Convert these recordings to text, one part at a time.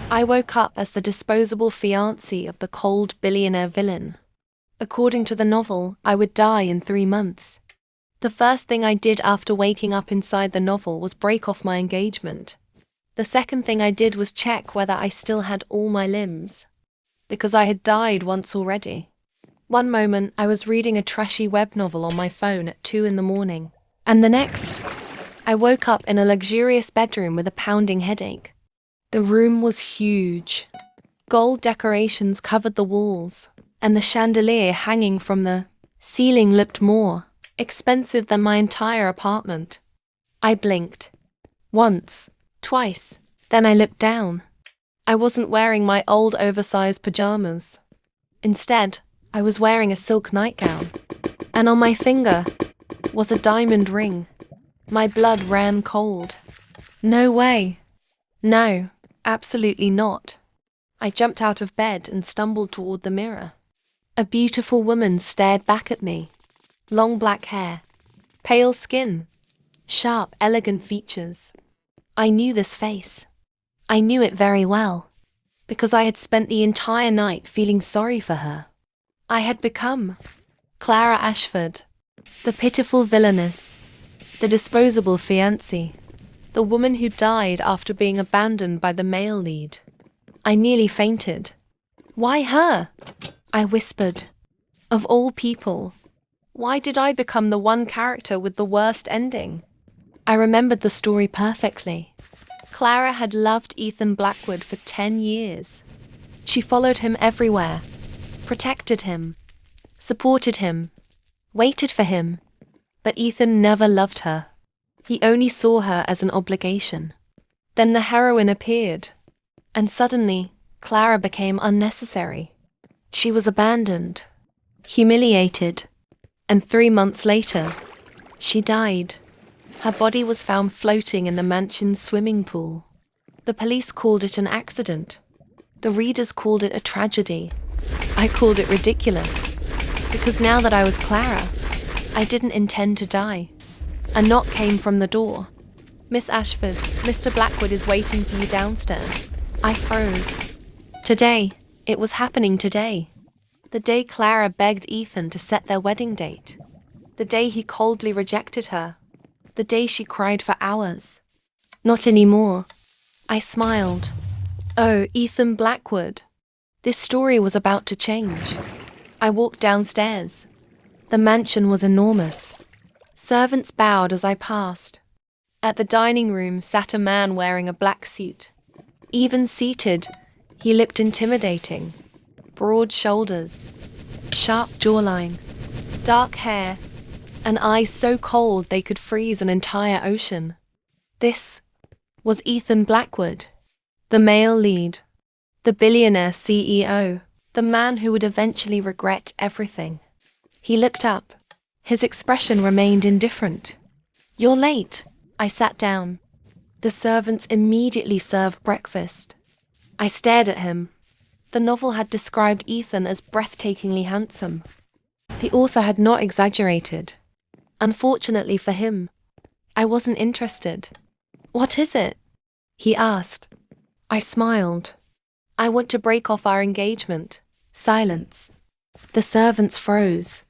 I woke up as the disposable fiancée of the cold billionaire villain. According to the novel, I would die in 3 months. The first thing I did after waking up inside the novel was break off my engagement. The second thing I did was check whether I still had all my limbs, because I had died once already. One moment, I was reading a trashy web novel on my phone at 2 a.m, and the next, I woke up in a luxurious bedroom with a pounding headache. The room was huge. Gold decorations covered the walls, and the chandelier hanging from the ceiling looked more expensive than my entire apartment. I blinked. Once, twice, then I looked down. I wasn't wearing my old oversized pajamas. Instead, I was wearing a silk nightgown, and on my finger was a diamond ring. My blood ran cold. No way. No, absolutely not. I jumped out of bed and stumbled toward the mirror. A beautiful woman stared back at me. Long black hair, pale skin, sharp, elegant features. I knew this face. I knew it very well, because I had spent the entire night feeling sorry for her. I had become Clara Ashford, the pitiful villainess, the disposable fiancée, the woman who died after being abandoned by the male lead. I nearly fainted. Why her? I whispered. Of all people, why did I become the one character with the worst ending? I remembered the story perfectly. Clara had loved Ethan Blackwood for 10 years. She followed him everywhere, protected him, supported him, waited for him. But Ethan never loved her. He only saw her as an obligation. Then the heroine appeared, and suddenly, Clara became unnecessary. She was abandoned, humiliated, and 3 months later, she died. Her body was found floating in the mansion's swimming pool. The police called it an accident. The readers called it a tragedy. I called it ridiculous, because now that I was Clara, I didn't intend to die. A knock came from the door. Miss Ashford, Mr. Blackwood is waiting for you downstairs. I froze. Today, it was happening today. The day Clara begged Ethan to set their wedding date. The day he coldly rejected her. The day she cried for hours. Not anymore. I smiled. Oh, Ethan Blackwood. This story was about to change. I walked downstairs. The mansion was enormous. Servants bowed as I passed. At the dining room sat a man wearing a black suit. Even seated, he looked intimidating. Broad shoulders, sharp jawline, dark hair, and eyes so cold they could freeze an entire ocean. This was Ethan Blackwood, the male lead, the billionaire CEO, the man who would eventually regret everything. He looked up. His expression remained indifferent. You're late. I sat down. The servants immediately served breakfast. I stared at him. The novel had described Ethan as breathtakingly handsome. The author had not exaggerated. Unfortunately for him, I wasn't interested. What is it? He asked. I smiled. I want to break off our engagement. Silence. The servants froze.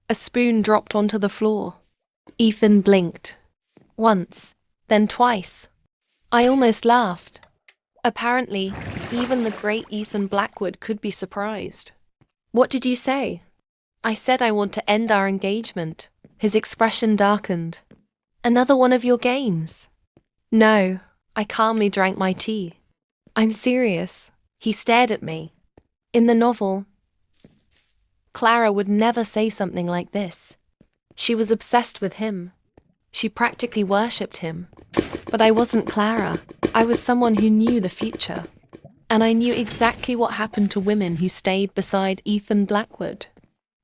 A spoon dropped onto the floor. Ethan blinked. Once, then twice. I almost laughed. Apparently, even the great Ethan Blackwood could be surprised. What did you say? I said I want to end our engagement. His expression darkened. Another one of your games? No, I calmly drank my tea. I'm serious. He stared at me. In the novel, Clara would never say something like this. She was obsessed with him. She practically worshipped him. But I wasn't Clara. I was someone who knew the future. And I knew exactly what happened to women who stayed beside Ethan Blackwood.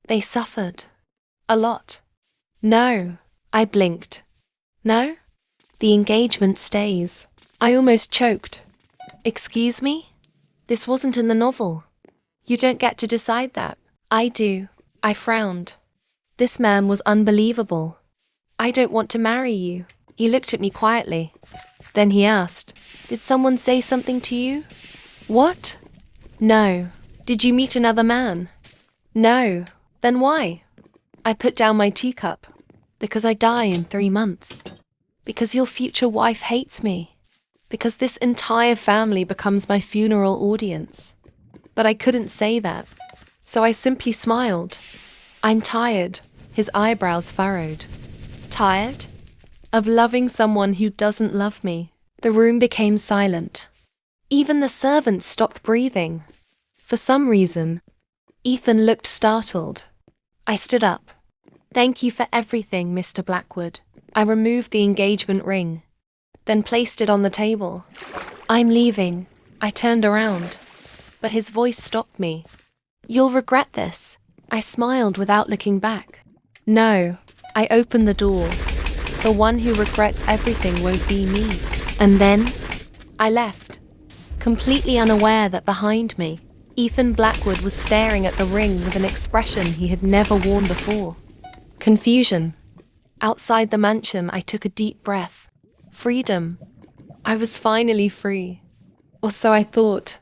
They suffered. A lot. No. I blinked. No? The engagement stays. I almost choked. Excuse me? This wasn't in the novel. You don't get to decide that. I do. I frowned. This man was unbelievable. I don't want to marry you. He looked at me quietly. Then he asked, Did someone say something to you? What? No. Did you meet another man? No. Then why? I put down my teacup. Because I die in 3 months. Because your future wife hates me. Because this entire family becomes my funeral audience. But I couldn't say that. So I simply smiled. I'm tired. His eyebrows furrowed. Tired? Of loving someone who doesn't love me. The room became silent. Even the servants stopped breathing. For some reason, Ethan looked startled. I stood up. Thank you for everything, Mr. Blackwood. I removed the engagement ring, then placed it on the table. I'm leaving. I turned around, but his voice stopped me. You'll regret this. I smiled without looking back. No. I opened the door. The one who regrets everything won't be me. And then, I left, completely unaware that behind me, Ethan Blackwood was staring at the ring with an expression he had never worn before. Confusion. Outside the mansion, I took a deep breath. Freedom. I was finally free. Or so I thought.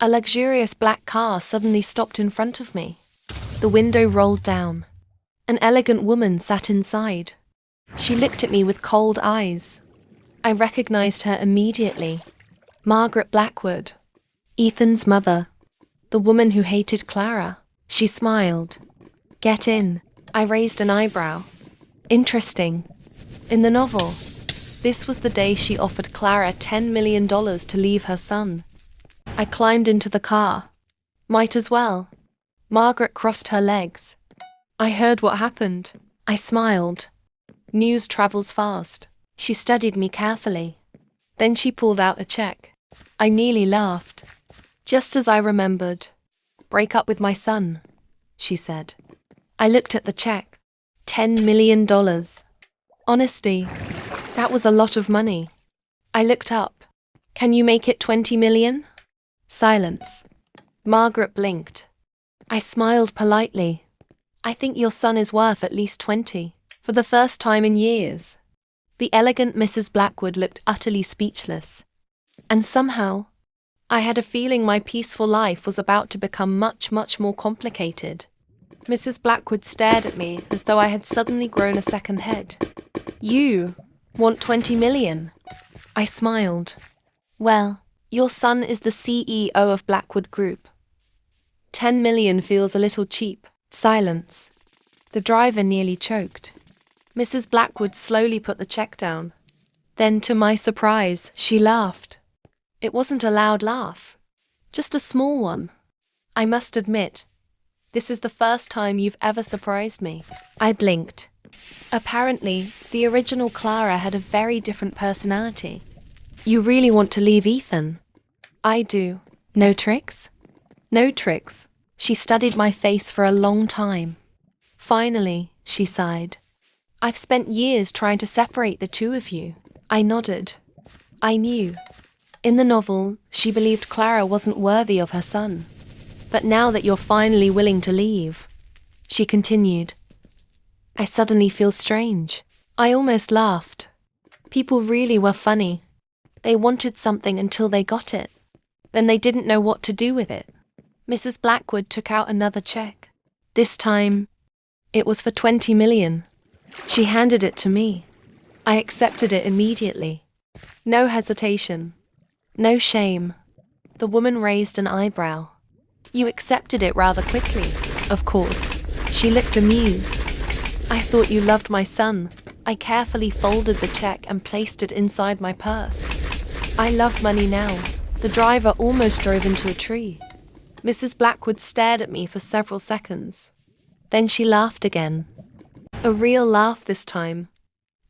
A luxurious black car suddenly stopped in front of me. The window rolled down. An elegant woman sat inside. She looked at me with cold eyes. I recognized her immediately. Margaret Blackwood. Ethan's mother. The woman who hated Clara. She smiled. Get in. I raised an eyebrow. Interesting. In the novel, this was the day she offered Clara $10 million to leave her son. I climbed into the car. Might as well. Margaret crossed her legs. I heard what happened. I smiled. News travels fast. She studied me carefully. Then she pulled out a check. I nearly laughed. Just as I remembered. Break up with my son, she said. I looked at the check. $10 million. Honestly, that was a lot of money. I looked up. Can you make it 20 million? Silence. Margaret blinked. I smiled politely. I think your son is worth at least 20. For the first time in years. The elegant Mrs. Blackwood looked utterly speechless. And somehow, I had a feeling my peaceful life was about to become much, much more complicated. Mrs. Blackwood stared at me as though I had suddenly grown a second head. You want 20 million? I smiled. Well, your son is the CEO of Blackwood Group. 10 million feels a little cheap. Silence. The driver nearly choked. Mrs. Blackwood slowly put the check down. Then, to my surprise, she laughed. It wasn't a loud laugh. Just a small one. I must admit, this is the first time you've ever surprised me. I blinked. Apparently, the original Clara had a very different personality. You really want to leave Ethan? I do. No tricks? No tricks. She studied my face for a long time. Finally, she sighed. I've spent years trying to separate the two of you. I nodded. I knew. In the novel, she believed Clara wasn't worthy of her son. But now that you're finally willing to leave, she continued, I suddenly feel strange. I almost laughed. People really were funny. They wanted something until they got it. Then they didn't know what to do with it. Mrs. Blackwood took out another check. This time, it was for 20 million. She handed it to me. I accepted it immediately. No hesitation. No shame. The woman raised an eyebrow. You accepted it rather quickly, of course. She looked amused. I thought you loved my son. I carefully folded the check and placed it inside my purse. I love money now. The driver almost drove into a tree. Mrs. Blackwood stared at me for several seconds. Then she laughed again. A real laugh this time.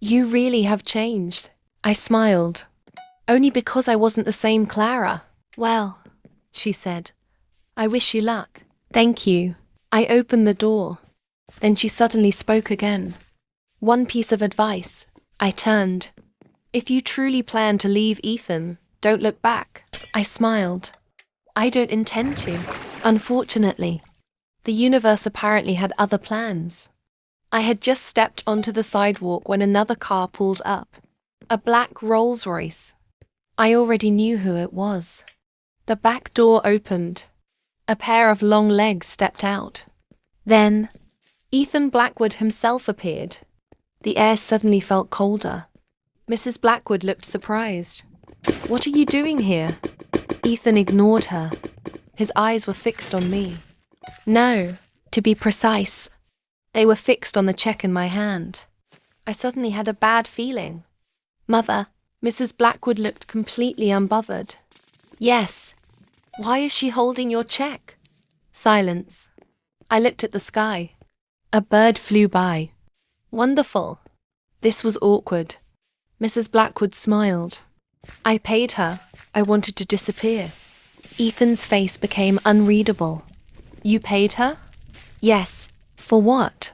You really have changed. I smiled. Only because I wasn't the same Clara. Well, she said, I wish you luck. Thank you. I opened the door. Then she suddenly spoke again. One piece of advice. I turned. If you truly plan to leave Ethan, don't look back. I smiled. I don't intend to. Unfortunately, the universe apparently had other plans. I had just stepped onto the sidewalk when another car pulled up. A black Rolls-Royce. I already knew who it was. The back door opened. A pair of long legs stepped out. Then, Ethan Blackwood himself appeared. The air suddenly felt colder. Mrs. Blackwood looked surprised. "What are you doing here?" Ethan ignored her. His eyes were fixed on me. No, to be precise, they were fixed on the check in my hand. I suddenly had a bad feeling. "Mother," Mrs. Blackwood looked completely unbothered. "Yes. Why is she holding your check?" Silence. I looked at the sky. A bird flew by. Wonderful. This was awkward. Mrs. Blackwood smiled. "I paid her. I wanted to disappear." Ethan's face became unreadable. "You paid her?" "Yes. For what?"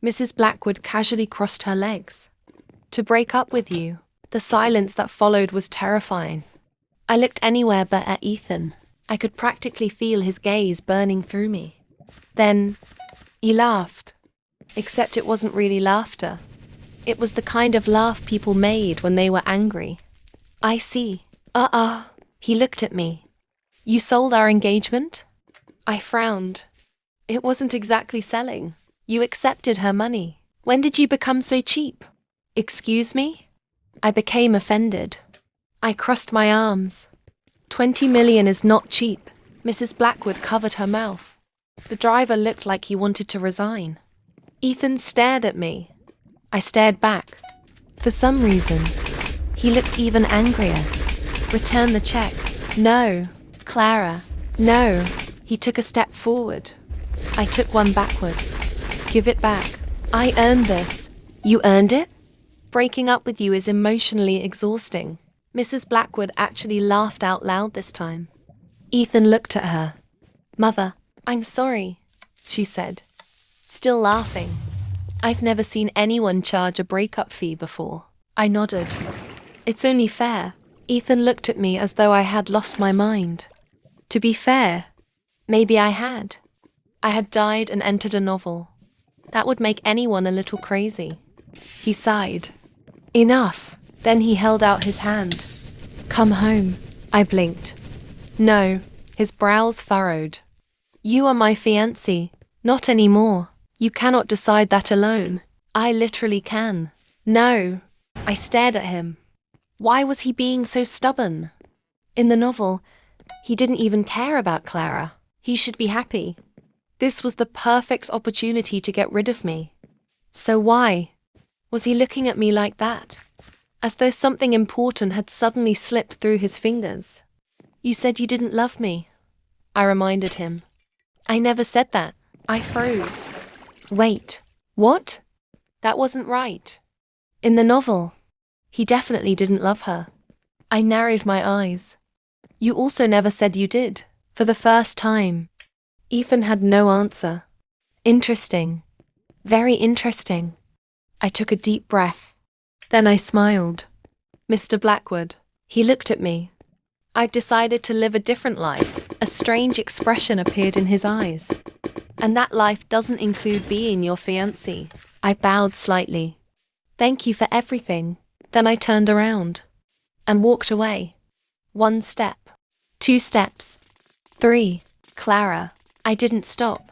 Mrs. Blackwood casually crossed her legs. "To break up with you." The silence that followed was terrifying. I looked anywhere but at Ethan. I could practically feel his gaze burning through me. Then, he laughed. Except it wasn't really laughter. It was the kind of laugh people made when they were angry. "I see. He looked at me. "You sold our engagement?" I frowned. "It wasn't exactly selling. You accepted her money. When did you become so cheap?" "Excuse me?" I became offended. I crossed my arms. 20 million is not cheap. Mrs. Blackwood covered her mouth. The driver looked like he wanted to resign. Ethan stared at me. I stared back. For some reason, he looked even angrier. "Return the check." "No, Clara, no." He took a step forward. I took one backward. "Give it back. I earned this." "You earned it?" "Breaking up with you is emotionally exhausting." Mrs. Blackwood actually laughed out loud this time. Ethan looked at her. "Mother, I'm sorry," she said, still laughing. "I've never seen anyone charge a breakup fee before." I nodded. "It's only fair." Ethan looked at me as though I had lost my mind. To be fair, maybe I had. I had died and entered a novel. That would make anyone a little crazy. He sighed. "Enough." Then he held out his hand. "Come home." I blinked. "No." His brows furrowed. "You are my fiancée. Not anymore. You cannot decide that alone." "I literally can." "No." I stared at him. Why was he being so stubborn? In the novel, he didn't even care about Clara. He should be happy. This was the perfect opportunity to get rid of me. So why was he looking at me like that? As though something important had suddenly slipped through his fingers. "You said you didn't love me," I reminded him. "I never said that." I froze. "Wait, what?" That wasn't right. In the novel, he definitely didn't love her. I narrowed my eyes. "You also never said you did." For the first time, Ethan had no answer. Interesting. Very interesting. I took a deep breath. Then I smiled. "Mr. Blackwood." He looked at me. I'd decided to live a different life. A strange expression appeared in his eyes. "And that life doesn't include being your fiancé." I bowed slightly. "Thank you for everything." Then I turned around and walked away. 1 step. 2 steps. 3. Clara. I didn't stop.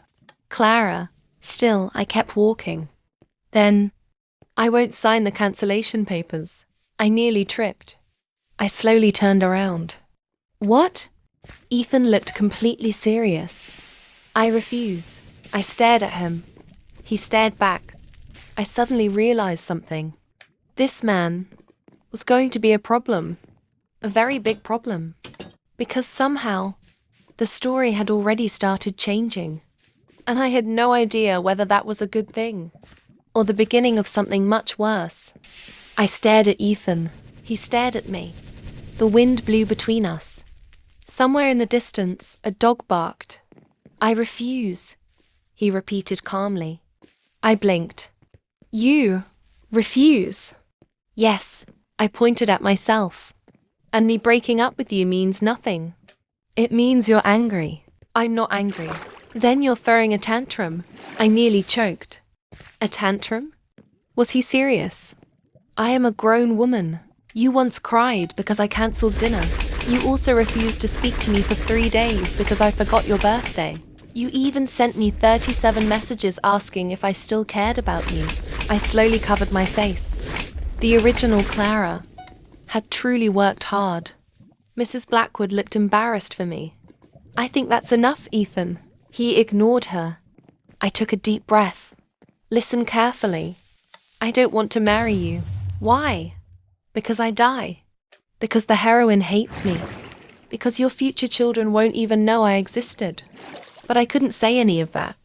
Clara. Still, I kept walking. Then, "I won't sign the cancellation papers." I nearly tripped. I slowly turned around. "What?" Ethan looked completely serious. "I refuse." I stared at him. He stared back. I suddenly realized something. This man was going to be a problem. A very big problem. Because somehow, the story had already started changing. And I had no idea whether that was a good thing, or the beginning of something much worse. I stared at Ethan. He stared at me. The wind blew between us. Somewhere in the distance, a dog barked. "I refuse," he repeated calmly. I blinked. "You refuse?" "Yes," I pointed at myself. "And me breaking up with you means nothing." "It means you're angry." "I'm not angry." "Then you're throwing a tantrum." I nearly choked. A tantrum? Was he serious? I am a grown woman. You once cried because I cancelled dinner. You also refused to speak to me for 3 days because I forgot your birthday. You even sent me 37 messages asking if I still cared about you. I slowly covered my face. The original Clara had truly worked hard. Mrs. Blackwood looked embarrassed for me. I think that's enough, Ethan. He ignored her. I took a deep breath. Listen carefully. I don't want to marry you. Why? Because I die. Because the heroine hates me. Because your future children won't even know I existed. But I couldn't say any of that.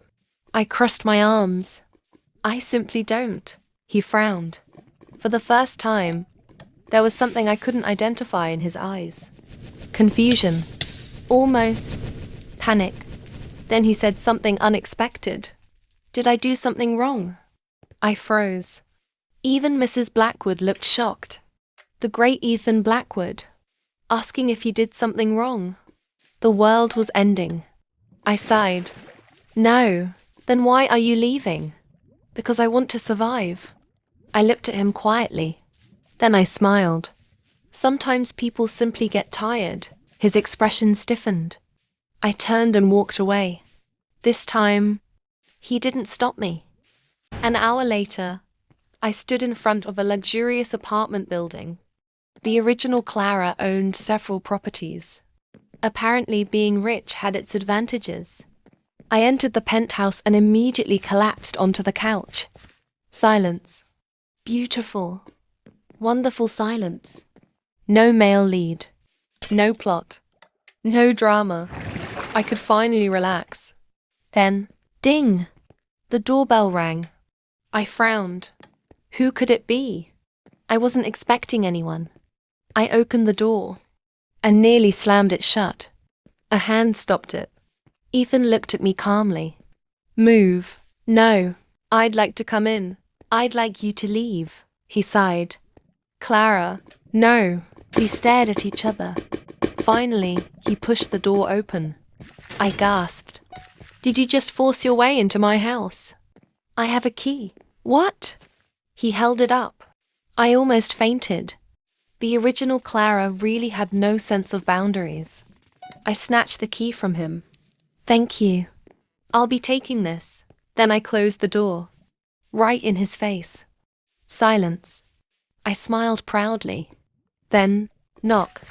I crossed my arms. I simply don't. He frowned. For the first time, there was something I couldn't identify in his eyes. Confusion. Almost panic. Then he said something unexpected. Did I do something wrong? I froze. Even Mrs. Blackwood looked shocked. The great Ethan Blackwood, asking if he did something wrong. The world was ending. I sighed. No. Then why are you leaving? Because I want to survive. I looked at him quietly. Then I smiled. Sometimes people simply get tired. His expression stiffened. I turned and walked away. This time, he didn't stop me. An hour later, I stood in front of a luxurious apartment building. The original Clara owned several properties. Apparently, being rich had its advantages. I entered the penthouse and immediately collapsed onto the couch. Silence. Beautiful. Wonderful silence. No male lead. No plot. No drama. I could finally relax. Then, ding! The doorbell rang. I frowned. Who could it be? I wasn't expecting anyone. I opened the door and nearly slammed it shut. A hand stopped it. Ethan looked at me calmly. Move. No. I'd like to come in. I'd like you to leave. He sighed. Clara. No. We stared at each other. Finally, he pushed the door open. I gasped. Did you just force your way into my house? I have a key. What? He held it up. I almost fainted. The original Clara really had no sense of boundaries. I snatched the key from him. Thank you. I'll be taking this. Then I closed the door. Right in his face. Silence. I smiled proudly. Then, knock.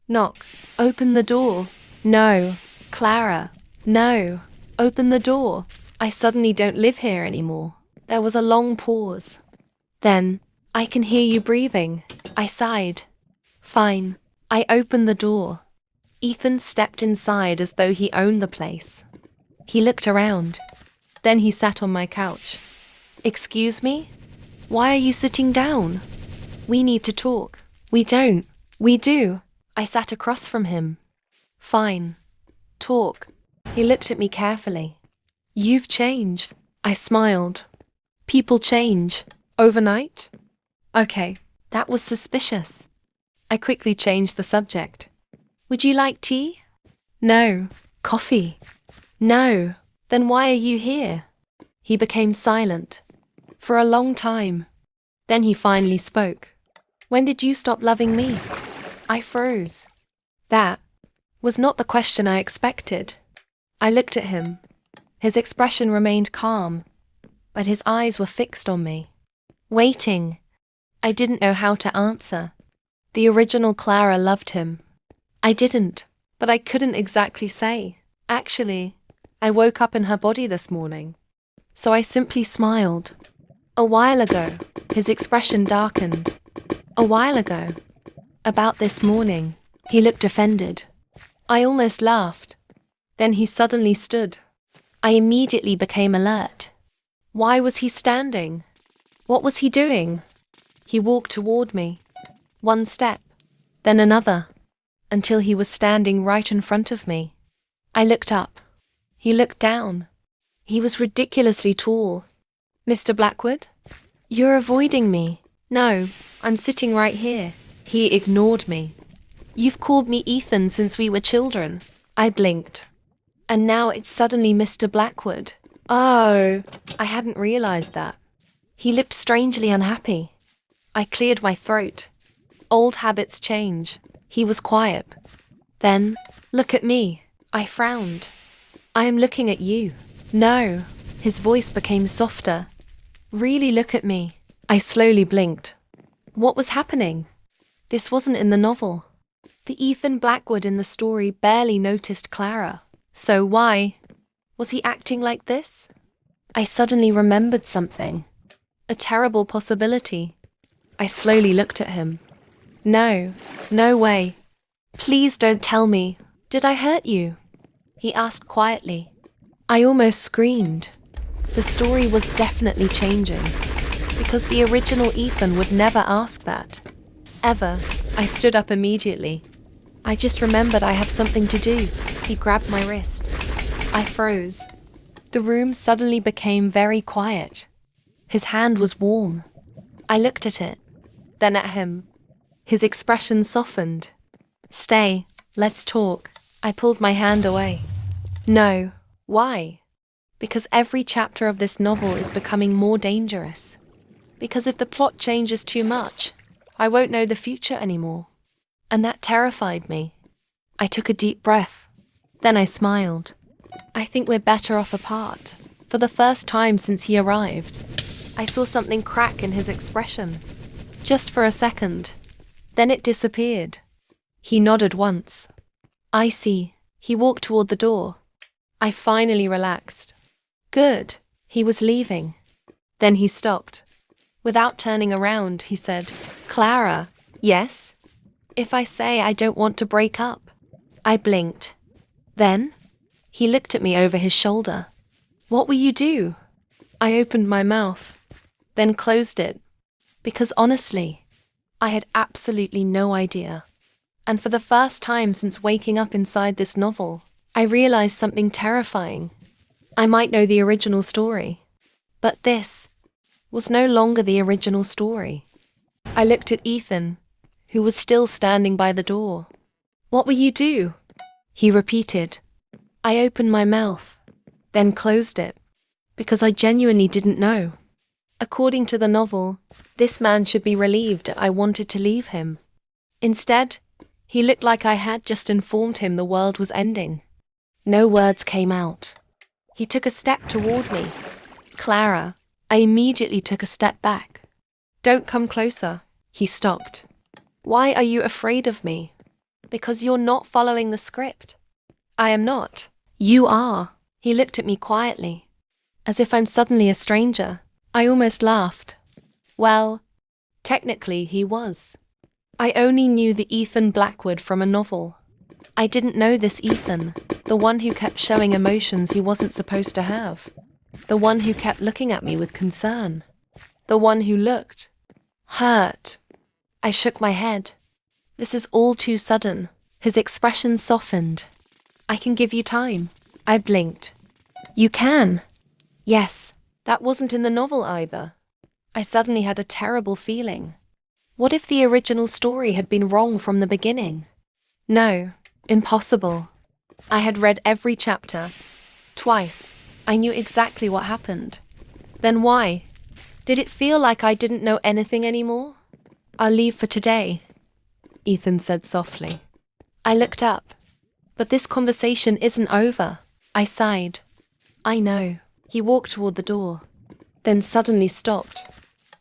Knock. Open the door. No. Clara. No. Open the door. I suddenly don't live here anymore. There was a long pause. Then, I can hear you breathing. I sighed. Fine. I opened the door. Ethan stepped inside as though he owned the place. He looked around. Then he sat on my couch. Excuse me? Why are you sitting down? We need to talk. We don't. We do. I sat across from him. Fine. Talk. He looked at me carefully. You've changed. I smiled. People change. Overnight? Okay, that was suspicious. I quickly changed the subject. Would you like tea? No. Coffee? No. Then why are you here? He became silent. For a long time. Then he finally spoke. When did you stop loving me? I froze. That was not the question I expected. I looked at him. His expression remained calm, but his eyes were fixed on me. Waiting. I didn't know how to answer. The original Clara loved him. I didn't, but I couldn't exactly say. Actually, I woke up in her body this morning. So I simply smiled. A while ago, his expression darkened. A while ago. About this morning, he looked offended. I almost laughed. Then he suddenly stood. I immediately became alert. Why was he standing? What was he doing? He walked toward me. One step, then another, until he was standing right in front of me. I looked up. He looked down. He was ridiculously tall. Mr. Blackwood? You're avoiding me. No, I'm sitting right here. He ignored me. You've called me Ethan since we were children. I blinked. And now it's suddenly Mr. Blackwood. Oh, I hadn't realized that. He looked strangely unhappy. I cleared my throat. Old habits change. He was quiet. Then, look at me. I frowned. I am looking at you. No. His voice became softer. Really look at me. I slowly blinked. What was happening? This wasn't in the novel. The Ethan Blackwood in the story barely noticed Clara. So why? Was he acting like this? I suddenly remembered something. A terrible possibility. I slowly looked at him. No, no way. Please don't tell me. Did I hurt you? He asked quietly. I almost screamed. The story was definitely changing. Because the original Ethan would never ask that. Ever. I stood up immediately. I just remembered I have something to do. He grabbed my wrist. I froze. The room suddenly became very quiet. His hand was warm. I looked at it, then at him. His expression softened. Stay, let's talk. I pulled my hand away. No. Why? Because every chapter of this novel is becoming more dangerous. Because if the plot changes too much, I won't know the future anymore. And that terrified me. I took a deep breath. Then I smiled. I think we're better off apart. For the first time since he arrived, I saw something crack in his expression. Just for a second. Then it disappeared. He nodded once. I see. He walked toward the door. I finally relaxed. Good. He was leaving. Then he stopped. Without turning around, he said, Clara, yes? If I say I don't want to break up. I blinked. Then? He looked at me over his shoulder. What will you do? I opened my mouth, then closed it. Because honestly, I had absolutely no idea. And for the first time since waking up inside this novel, I realized something terrifying. I might know the original story, but this was no longer the original story. I looked at Ethan, who was still standing by the door. What will you do? He repeated. I opened my mouth, then closed it, because I genuinely didn't know. According to the novel, this man should be relieved I wanted to leave him. Instead, he looked like I had just informed him the world was ending. No words came out. He took a step toward me. Clara. I immediately took a step back. Don't come closer. He stopped. Why are you afraid of me? Because you're not following the script. I am not. You are. He looked at me quietly, as if I'm suddenly a stranger. I almost laughed. Well, technically he was. I only knew the Ethan Blackwood from a novel. I didn't know this Ethan, the one who kept showing emotions he wasn't supposed to have. The one who kept looking at me with concern. The one who looked hurt. I shook my head. This is all too sudden. His expression softened. I can give you time. I blinked. You can? Yes, that wasn't in the novel either. I suddenly had a terrible feeling. What if the original story had been wrong from the beginning? No, impossible. I had read every chapter. Twice. I knew exactly what happened. Then why? Did it feel like I didn't know anything anymore? I'll leave for today, Ethan said softly. I looked up. But this conversation isn't over. I sighed. I know. He walked toward the door, then suddenly stopped.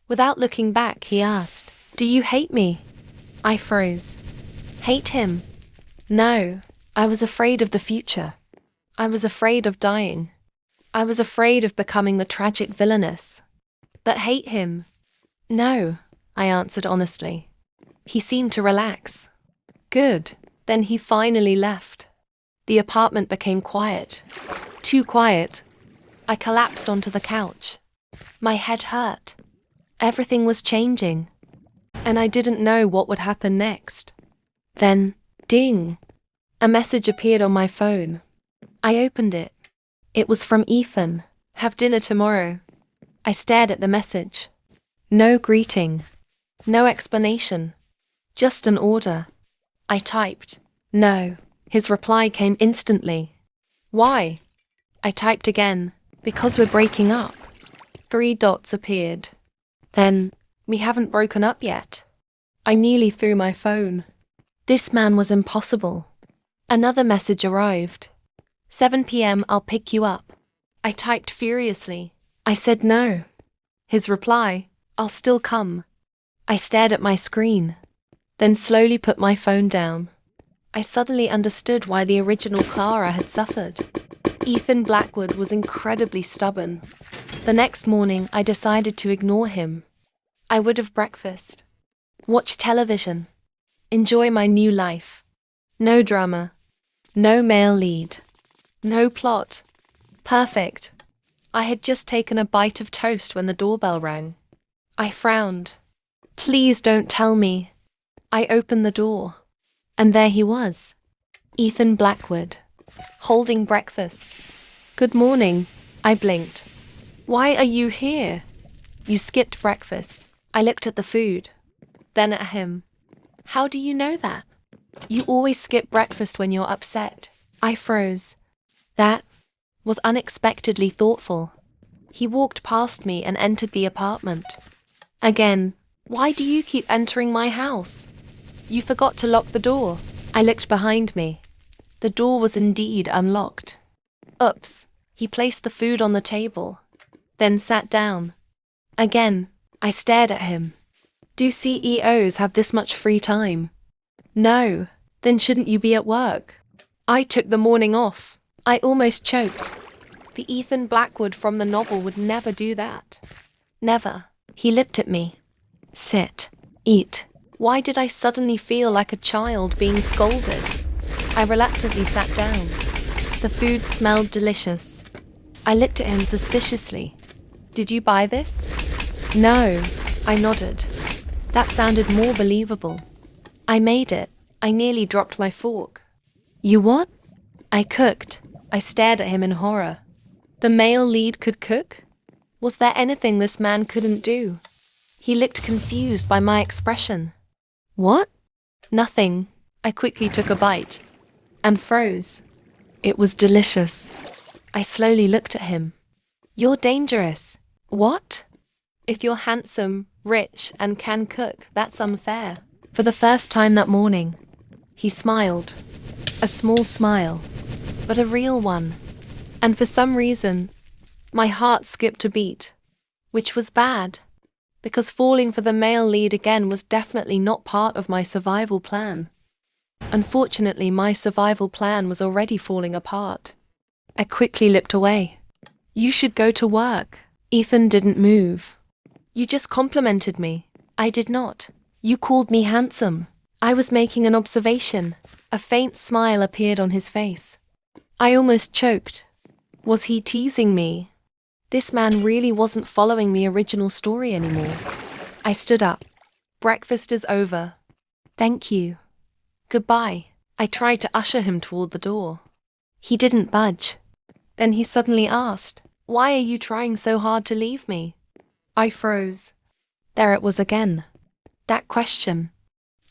Without looking back, he asked, Do you hate me? I froze. Hate him? No. I was afraid of the future. I was afraid of dying. I was afraid of becoming the tragic villainess. But hate him? No, I answered honestly. He seemed to relax. Good. Then he finally left. The apartment became quiet. Too quiet. I collapsed onto the couch. My head hurt. Everything was changing. And I didn't know what would happen next. Then, ding! A message appeared on my phone. I opened it. It was from Ethan. Have dinner tomorrow. I stared at the message. No greeting. No explanation. Just an order. I typed, No. His reply came instantly. Why? I typed again. Because we're breaking up. 3 dots appeared. Then, we haven't broken up yet. I nearly threw my phone. This man was impossible. Another message arrived. 7 p.m. I'll pick you up. I typed furiously. I said no. His reply, I'll still come. I stared at my screen, then slowly put my phone down. I suddenly understood why the original Clara had suffered. Ethan Blackwood was incredibly stubborn. The next morning, I decided to ignore him. I would have breakfast, watch television, enjoy my new life. No drama, no male lead, no plot. Perfect. I had just taken a bite of toast when the doorbell rang. I frowned. Please don't tell me. I opened the door. And there he was. Ethan Blackwood, holding breakfast. Good morning. I blinked. Why are you here? You skipped breakfast. I looked at the food, then at him. How do you know that? You always skip breakfast when you're upset. I froze. That was unexpectedly thoughtful. He walked past me and entered the apartment. Again, why do you keep entering my house? You forgot to lock the door. I looked behind me. The door was indeed unlocked. Oops. He placed the food on the table, then sat down. Again, I stared at him. Do CEOs have this much free time? No. Then shouldn't you be at work? I took the morning off. I almost choked. The Ethan Blackwood from the novel would never do that. Never. He looked at me. Sit. Eat. Why did I suddenly feel like a child being scolded? I reluctantly sat down. The food smelled delicious. I looked at him suspiciously. Did you buy this? No. I nodded. That sounded more believable. I made it. I nearly dropped my fork. You what? I cooked. I stared at him in horror. The male lead could cook? Was there anything this man couldn't do? He looked confused by my expression. What? Nothing. I quickly took a bite and froze. It was delicious. I slowly looked at him. You're dangerous. What? If you're handsome, rich, and can cook, that's unfair. For the first time that morning, he smiled. A small smile, but a real one. And for some reason, my heart skipped a beat, which was bad, because falling for the male lead again was definitely not part of my survival plan. Unfortunately, my survival plan was already falling apart. I quickly looked away. You should go to work. Ethan didn't move. You just complimented me. I did not. You called me handsome. I was making an observation. A faint smile appeared on his face. I almost choked. Was he teasing me? This man really wasn't following the original story anymore. I stood up. Breakfast is over. Thank you. Goodbye. I tried to usher him toward the door. He didn't budge. Then he suddenly asked, Why are you trying so hard to leave me? I froze. There it was again. That question.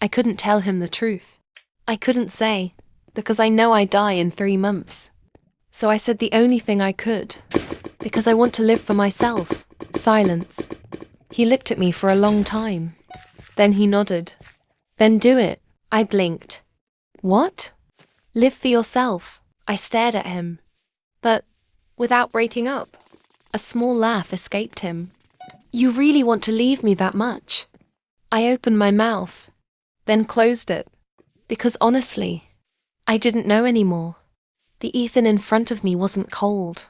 I couldn't tell him the truth. I couldn't say, because I know I die in 3 months. So I said the only thing I could, because I want to live for myself. Silence. He looked at me for a long time. Then he nodded. Then do it. I blinked. What? Live for yourself. I stared at him. But without breaking up. A small laugh escaped him. You really want to leave me that much? I opened my mouth, then closed it, because honestly, I didn't know anymore. The Ethan in front of me wasn't cold.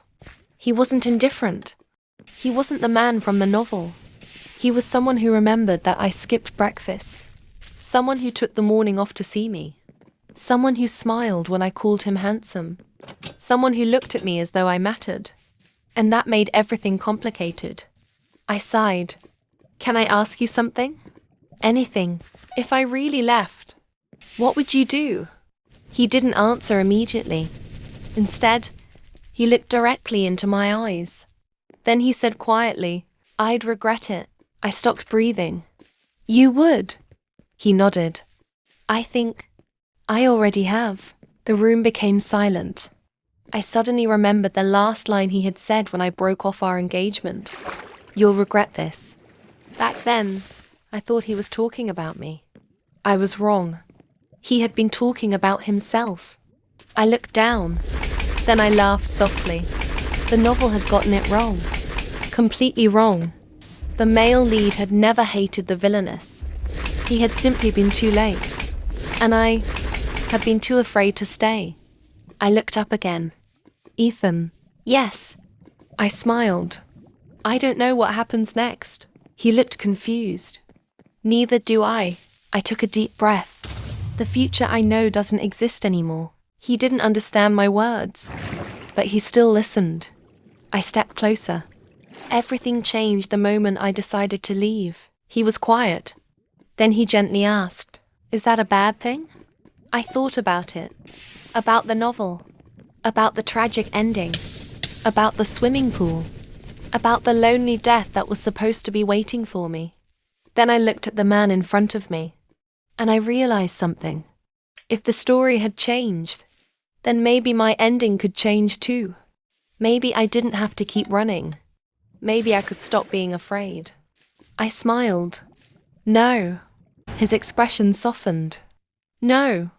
He wasn't indifferent. He wasn't the man from the novel. He was someone who remembered that I skipped breakfast. Someone who took the morning off to see me. Someone who smiled when I called him handsome. Someone who looked at me as though I mattered. And that made everything complicated. I sighed. Can I ask you something? Anything. If I really left, what would you do? He didn't answer immediately. Instead, he looked directly into my eyes. Then he said quietly, I'd regret it. I stopped breathing. You would? He nodded. I think I already have. The room became silent. I suddenly remembered the last line he had said when I broke off our engagement. You'll regret this. Back then, I thought he was talking about me. I was wrong. He had been talking about himself. I looked down. Then I laughed softly. The novel had gotten it wrong. Completely wrong. The male lead had never hated the villainess. He had simply been too late. And I had been too afraid to stay. I looked up again. Ethan. Yes. I smiled. I don't know what happens next. He looked confused. Neither do I. I took a deep breath. The future I know doesn't exist anymore. He didn't understand my words, but he still listened. I stepped closer. Everything changed the moment I decided to leave. He was quiet. Then he gently asked, "Is that a bad thing?" I thought about it. About the novel. About the tragic ending. About the swimming pool. About the lonely death that was supposed to be waiting for me. Then I looked at the man in front of me, and I realized something. If the story had changed, then maybe my ending could change too. Maybe I didn't have to keep running. Maybe I could stop being afraid. I smiled. No. His expression softened. No.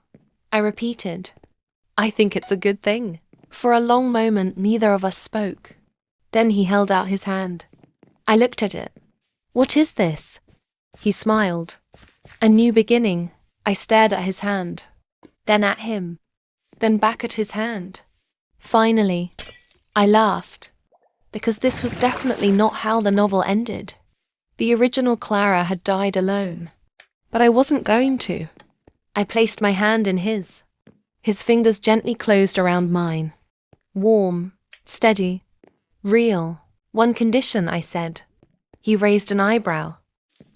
I repeated. I think it's a good thing. For a long moment, neither of us spoke. Then he held out his hand. I looked at it. What is this? He smiled. A new beginning. I stared at his hand. Then at him. Then back at his hand. Finally, I laughed. Because this was definitely not how the novel ended. The original Clara had died alone. But I wasn't going to. I placed my hand in his. His fingers gently closed around mine. Warm, steady, real. One condition, I said. He raised an eyebrow.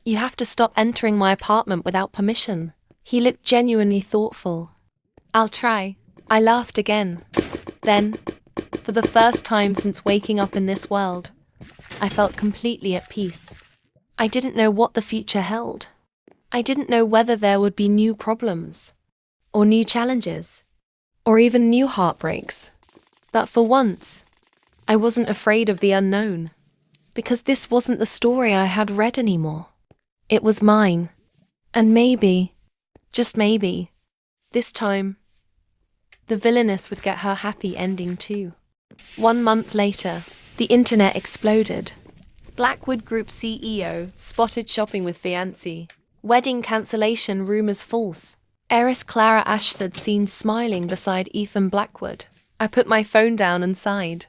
You have to stop entering my apartment without permission. He looked genuinely thoughtful. I'll try. I laughed again. Then, for the first time since waking up in this world, I felt completely at peace. I didn't know what the future held. I didn't know whether there would be new problems, or new challenges, or even new heartbreaks. But for once, I wasn't afraid of the unknown, because this wasn't the story I had read anymore. It was mine. And maybe, just maybe, this time, the villainess would get her happy ending too. 1 month later, the internet exploded. Blackwood Group CEO spotted shopping with Fiancée. Wedding cancellation rumors false. Heiress Clara Ashford seen smiling beside Ethan Blackwood. I put my phone down and sighed.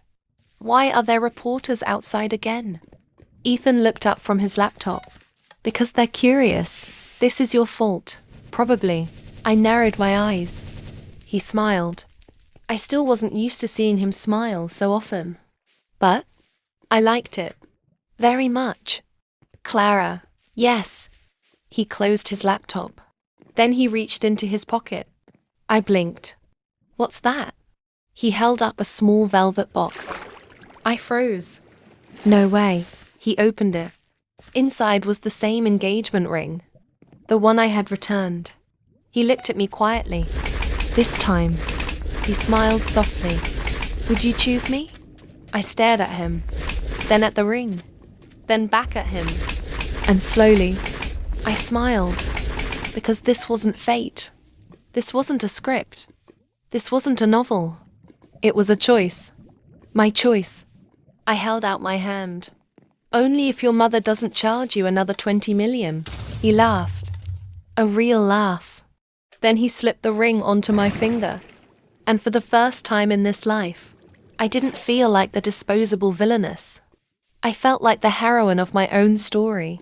Why are there reporters outside again? Ethan looked up from his laptop. Because they're curious. This is your fault. Probably. I narrowed my eyes. He smiled. I still wasn't used to seeing him smile so often. But I liked it. Very much. Clara. Yes. He closed his laptop. Then he reached into his pocket. I blinked. What's that? He held up a small velvet box. I froze. No way. He opened it. Inside was the same engagement ring. The one I had returned. He looked at me quietly. This time, he smiled softly. Would you choose me? I stared at him. Then at the ring. Then back at him. And slowly, I smiled. Because this wasn't fate. This wasn't a script. This wasn't a novel. It was a choice. My choice. I held out my hand. Only if your mother doesn't charge you another 20 million. He laughed. A real laugh. Then he slipped the ring onto my finger. And for the first time in this life, I didn't feel like the disposable villainess. I felt like the heroine of my own story.